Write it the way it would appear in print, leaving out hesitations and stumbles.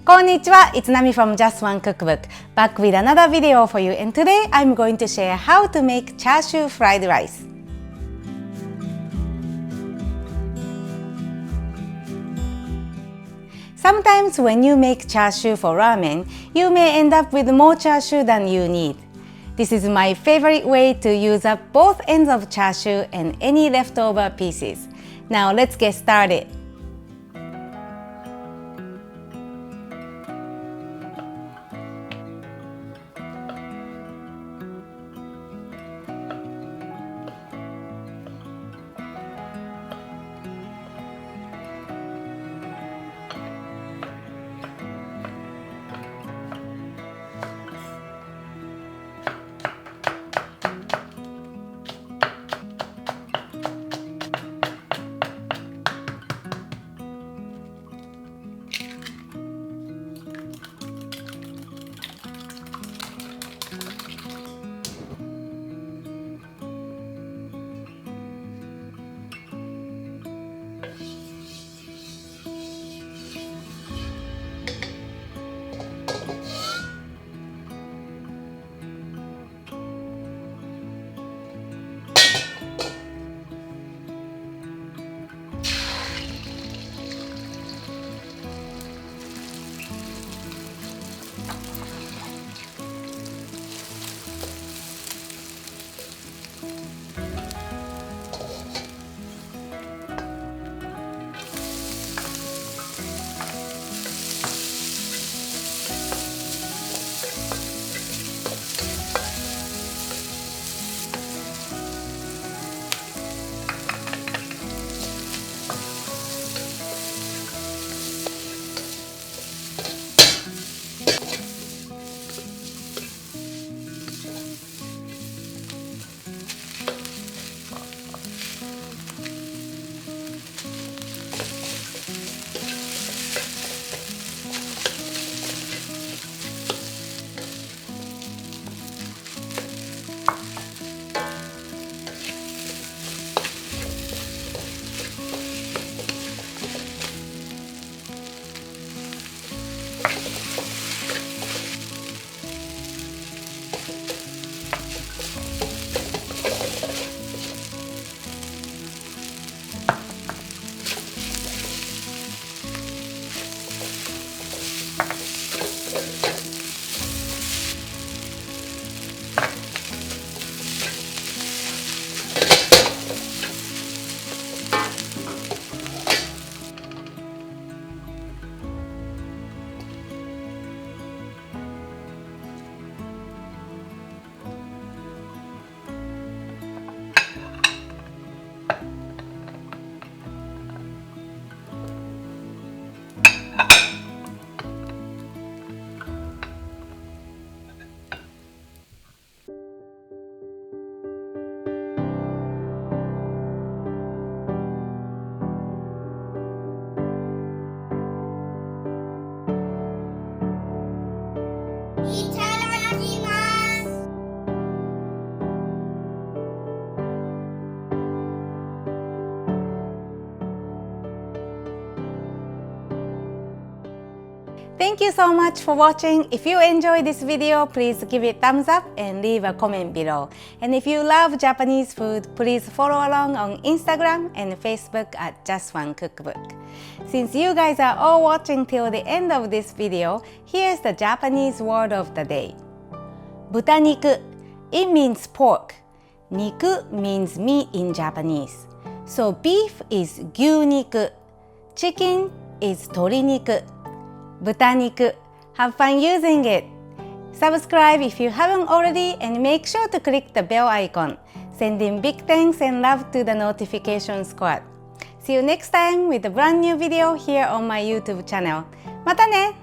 こんにちは、it's Nami from Just One Cookbook, back with another video for you, and today I'm going to share how to make Chashu Fried Rice. Sometimes when you make chashu for ramen, you may end up with more chashu than you need. This is my favorite way to use up both ends of chashu and any leftover pieces. Now let's get started. Thank you so much for watching. If you enjoyed this video, please give it a thumbs up and leave a comment below. And if you love Japanese food, please follow along on Instagram and Facebook at Just One Cookbook. Since you guys are all watching till the end of this video, here's the Japanese word of the day. 豚肉. It means pork. 肉 means meat in Japanese. So beef is 牛肉. Chicken is 鶏肉. 豚肉. Have fun using it. Subscribe if you haven't already and make sure to click the bell icon. Sending big thanks and love to the notification squad. See you next time with a brand new video here on my YouTube channel. またね!